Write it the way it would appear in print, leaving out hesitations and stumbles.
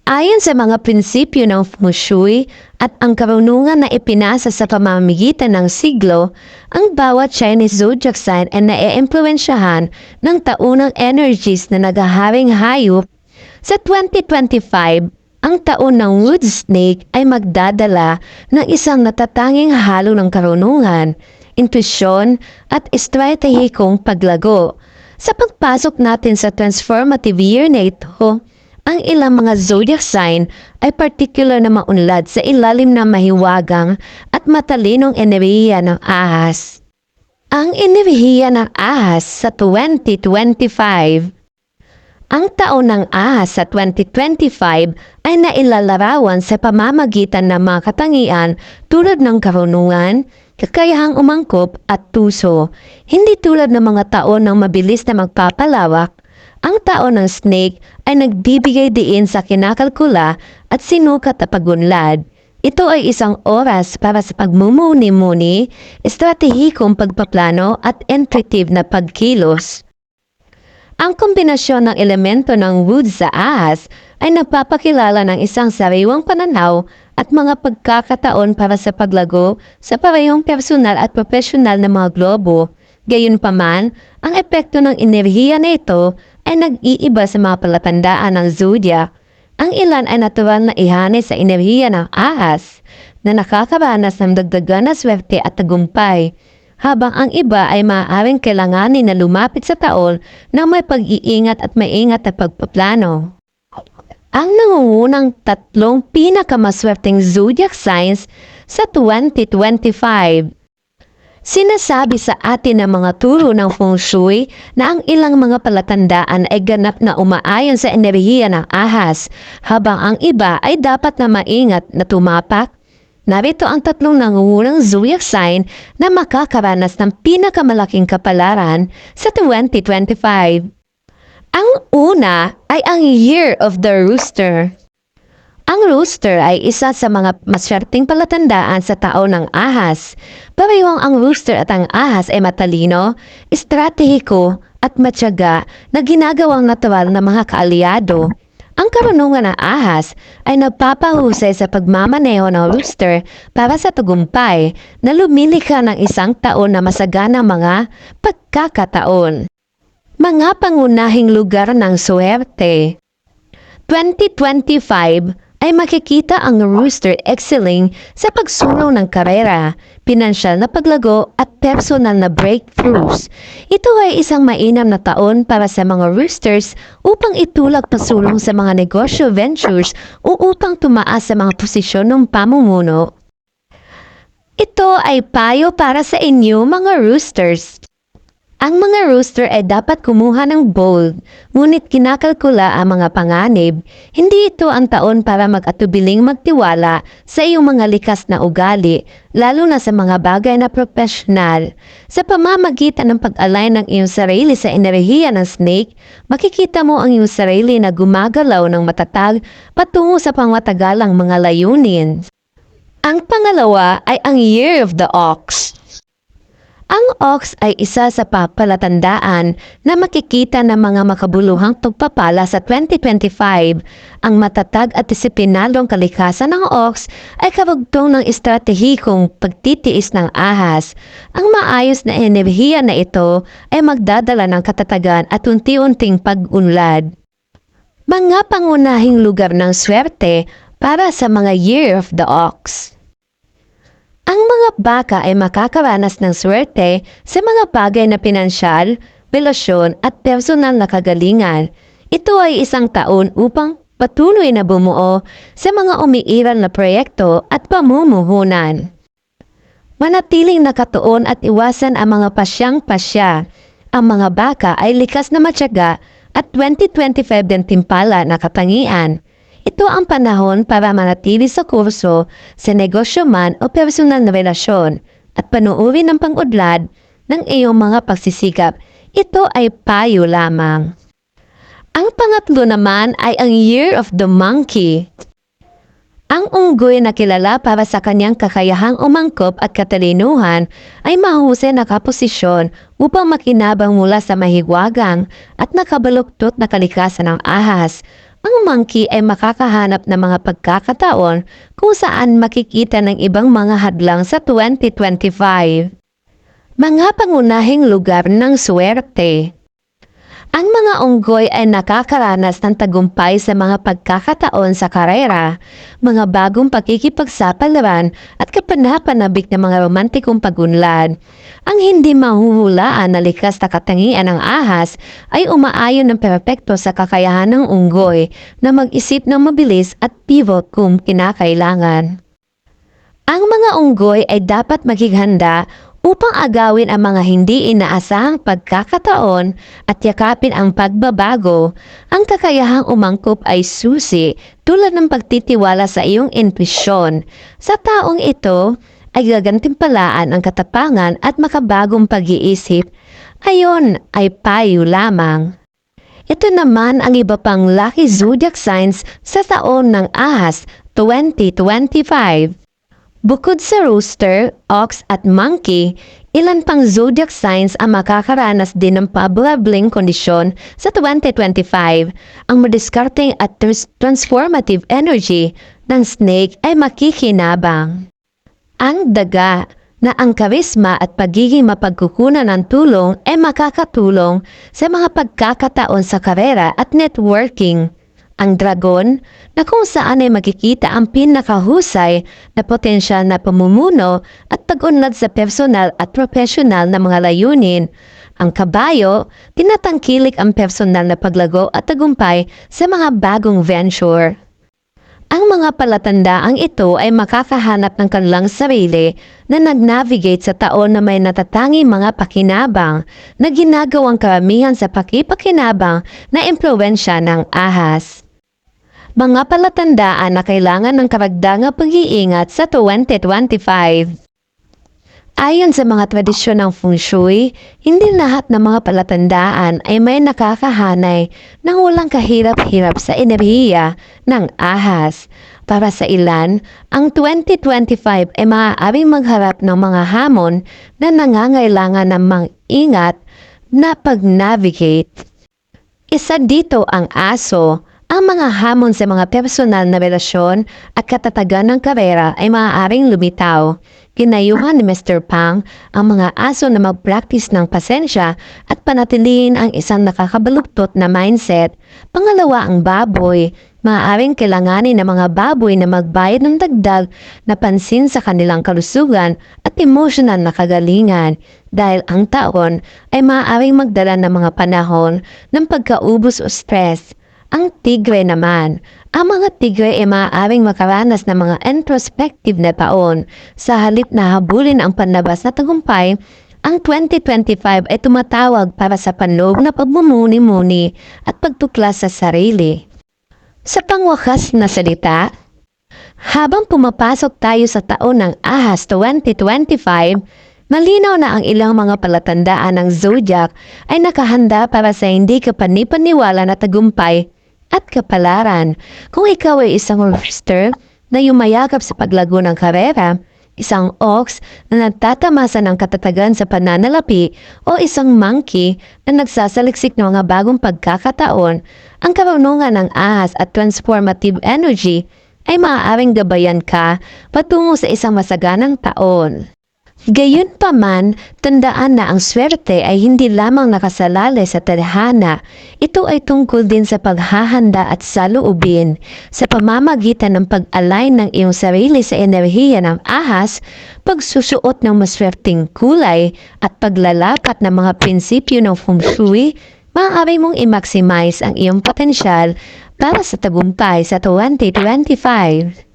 Ayon sa mga prinsipyo ng Feng Shui at ang karunungan na ipinasa sa pamamagitan ng siglo, ang bawat Chinese zodiac sign ay naiimpluwensyahan ng taunang energies na naghaharing hayop. Sa 2025, ang taon ng Wood Snake ay magdadala ng isang natatanging halo ng karunungan, intuisyon at estratehikong paglago. Sa pagpasok natin sa transformative year na ito, ang ilang mga zodiac sign ay particular na maunlad sa ilalim ng mahiwagang at matalinong enerhiya ng ahas. Ang enerhiya ng ahas sa 2025. Ang taon ng ahas sa 2025 ay nailalarawan sa pamamagitan ng mga katangian tulad ng karunungan, kakayahang umangkop at puso. Hindi tulad ng mga taon ng mabilis na magpapalawak. Ang taon ng snake ay nagbibigay diin sa kinakalkula at sinukat na pagunlad. Ito ay isang oras para sa pagmumuni-muni, estratehikong pagpaplano at intuitive na pagkilos. Ang kombinasyon ng elemento ng wood sa ahas ay nagpapakilala ng isang sariwang pananaw at mga pagkakataon para sa paglago sa parehong personal at profesional na mga globo. Gayunpaman, ang epekto ng enerhiya na ito ay nag-iiba sa mga palatandaan ng zodiac. Ang ilan ay natural na ihani sa enerhiya ng ahas na nakakaranas ng dagdagan na swerte at tagumpay, habang ang iba ay maaaring kailanganin na lumapit sa taon na may pag-iingat at maingat na pagpaplano. Ang nangungunang tatlong pinakamaswerteng zodiac signs sa 2025. Sinasabi sa atin ng mga turo ng Feng Shui na ang ilang mga palatandaan ay ganap na umaayon sa enerhiya ng ahas, habang ang iba ay dapat na maingat na tumapak. Narito ang tatlong nangungunang zodiac sign na makakaranas ng pinakamalaking kapalaran sa 2025. Ang una ay ang Year of the Rooster. Ang rooster ay isa sa mga maswerteng palatandaan sa taon ng ahas. Parehong ang rooster at ang ahas ay matalino, estratehiko at matyaga na ginagawang natural na mga kaalyado. Ang karunungan ng ahas ay nagpapahusay sa pagmamaneho ng rooster para sa tagumpay na lumilikha ng isang taon na masaganang mga pagkakataon. Mga pangunahing lugar ng swerte. 2025 ay makikita ang rooster excelling sa pagsulong ng karera, pinansyal na paglago at personal na breakthroughs. Ito ay isang mainam na taon para sa mga roosters upang itulak pasulong sa mga negosyo ventures o upang tumaas sa mga posisyon ng pamumuno. Ito ay payo para sa inyo mga roosters. Ang mga rooster ay dapat kumuha ng bold, ngunit kinakalkula ang mga panganib. Hindi ito ang taon para mag-atubiling magtiwala sa iyong mga likas na ugali, lalo na sa mga bagay na profesional. Sa pamamagitan ng pag-align ng iyong sarili sa enerhiya ng snake, makikita mo ang iyong sarili na gumagalaw ng matatag patungo sa pangmatagalang mga layunin. Ang pangalawa ay ang Year of the Ox. Ang ox ay isa sa papalatandaan na makikita ng mga makabuluhang pagpapala sa 2025. Ang matatag at disiplinadong kalikasan ng ox ay karugtong ng estratehikong pagtitiis ng ahas. Ang maayos na enerhiya na ito ay magdadala ng katatagan at unti-unting pag-unlad. Mga pangunahing lugar ng swerte para sa mga Year of the Ox. Ang mga baka ay makakaranas ng swerte sa mga bagay na pinansyal, relasyon at personal na kagalingan. Ito ay isang taon upang patuloy na bumuo sa mga umiiral na proyekto at pamumuhunan. Manatiling nakatuon at iwasan ang mga pasyang-pasya. Ang mga baka ay likas na matyaga at 2025 din timpala na katangian. Ito ang panahon para manatili sa kurso sa negosyo man o personal na relasyon at panuuri ng pang-udlad ng iyong mga pagsisikap. Ito ay payo lamang. Ang pangatlo naman ay ang Year of the Monkey. Ang unggoy na kilala para sa kanyang kakayahang umangkop at katalinuhan ay mahusay na kaposisyon upang makinabang mula sa mahiwagang at nakabaluktot na kalikasan ng ahas. ang monkey ay makakahanap ng mga pagkakataon kung saan makikita ng ibang mga hadlang sa 2025. Mga pangunahing lugar ng swerte. Ang mga unggoy ay nakakaranas ng tagumpay sa mga pagkakataon sa karera, mga bagong pakikipagsapalaran at kapanapanabik na mga romantikong pagunlad. Ang hindi mahuhulaan na likas na katangian ng ahas ay umaayon ng perpekto sa kakayahan ng unggoy na mag-isip ng mabilis at pivot kung kinakailangan. Ang mga unggoy ay dapat maghihanda upang agawin ang mga hindi inaasahang pagkakataon at yakapin ang pagbabago. Ang kakayahang umangkop ay susi tulad ng pagtitiwala sa iyong intuisyon. Sa taong ito ay gagantimpalaan ang katapangan at makabagong pag-iisip. Ayon ay payo lamang. Ito naman ang iba pang lucky zodiac signs sa taon ng Ahas 2025. Bukod sa rooster, ox at monkey, ilan pang zodiac signs ang makakaranas din ng paborableng kondisyon sa 2025. Ang madiskarteng at transformative energy ng snake ay makikinabang. Ang daga na ang karisma at pagiging mapagkukunan ng tulong ay makakatulong sa mga pagkakataon sa karera at networking. Ang dragon na kung saan ay makikita ang pinakahusay na potensyal na pamumuno at pag-unlad sa personal at profesional na mga layunin. Ang kabayo, tinatangkilik ang personal na paglago at tagumpay sa mga bagong venture. Ang mga palatandaang ito ay makakahanap ng kanilang sarili na nag-navigate sa taon na may natatanging mga pakinabang na ginagawang karamihan sa pakipakinabang na impluwensya ng ahas. Mga palatandaan na kailangan ng karagdagang pag-iingat sa 2025. Ayon sa mga tradisyon ng Feng Shui, hindi lahat ng mga palatandaan ay may nakakahanay ng walang kahirap-hirap sa enerhiya ng ahas. Para sa ilan, ang 2025 ay maaaring magharap ng mga hamon na nangangailangan ng mag-ingat na pag-navigate. Isa dito ang aso. Ang mga hamon sa mga personal na relasyon at katatagan ng karera ay maaaring lumitaw. Kinayuhan ni Mr. Pang ang mga aso na mag-practice ng pasensya at panatilihin ang isang nakakabaluktot na mindset. Pangalawa ang baboy. Maaaring kailanganin ng mga baboy na magbayad ng dagdag na pansin sa kanilang kalusugan at emosyonal na kagalingan dahil ang taon ay maaaring magdala ng mga panahon ng pagkaubos o stress. Ang tigre naman. Ang mga tigre ay maaaring makaranas ng mga introspective na taon. Sa halip na habulin ang panlabas na tagumpay, ang 2025 ay tumatawag para sa panloob na pagmumuni-muni at pagtuklas sa sarili. Sa pangwakas na salita, habang pumapasok tayo sa taon ng Ahas 2025, malinaw na ang ilang mga palatandaan ng zodiac ay nakahanda para sa hindi kapanipaniwala na tagumpay at kapalaran. Kung ikaw ay isang rooster na yumayakap sa paglago ng karera, isang ox na nagtatamasa ng katatagan sa pananalapi o isang monkey na nagsasaliksik ng mga bagong pagkakataon, ang karunungan ng ahas at transformative energy ay maaaring gabayan ka patungo sa isang masaganang taon. Gayunpaman, tandaan na ang swerte ay hindi lamang nakasalalay sa tadhana. Ito ay tungkol din sa paghahanda at saloobin. Sa pamamagitan ng pag-align ng iyong sarili sa enerhiya ng ahas, pagsusuot ng maswerteng kulay at paglalapat ng mga prinsipyo ng Feng Shui, maaari mong i-maximize ang iyong potensyal para sa tagumpay sa 2025.